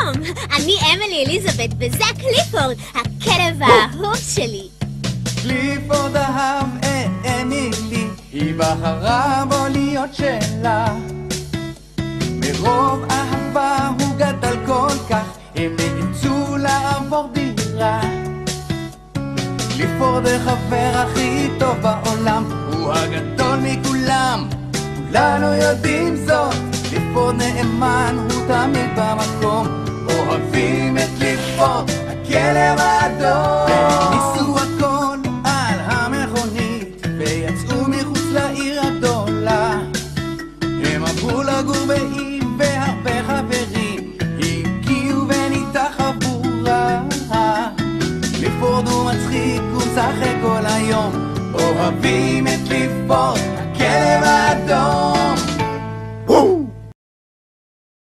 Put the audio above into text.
שלום, אני אמילי אליזבת וזה קליפורד, הכלב האהוב שלי. קליפורד אהב את אמילי, היא בחרה בו להיות שלה. מרוב אהבה הוא גדל כל כך, הם נאלצו לעבור דירה. קליפורד החבר הכי טוב בעולם, הוא הגדול מכולם, כולנו יודעים זאת. קליפורד נאמן, הוא תמיד במקום, אוהבים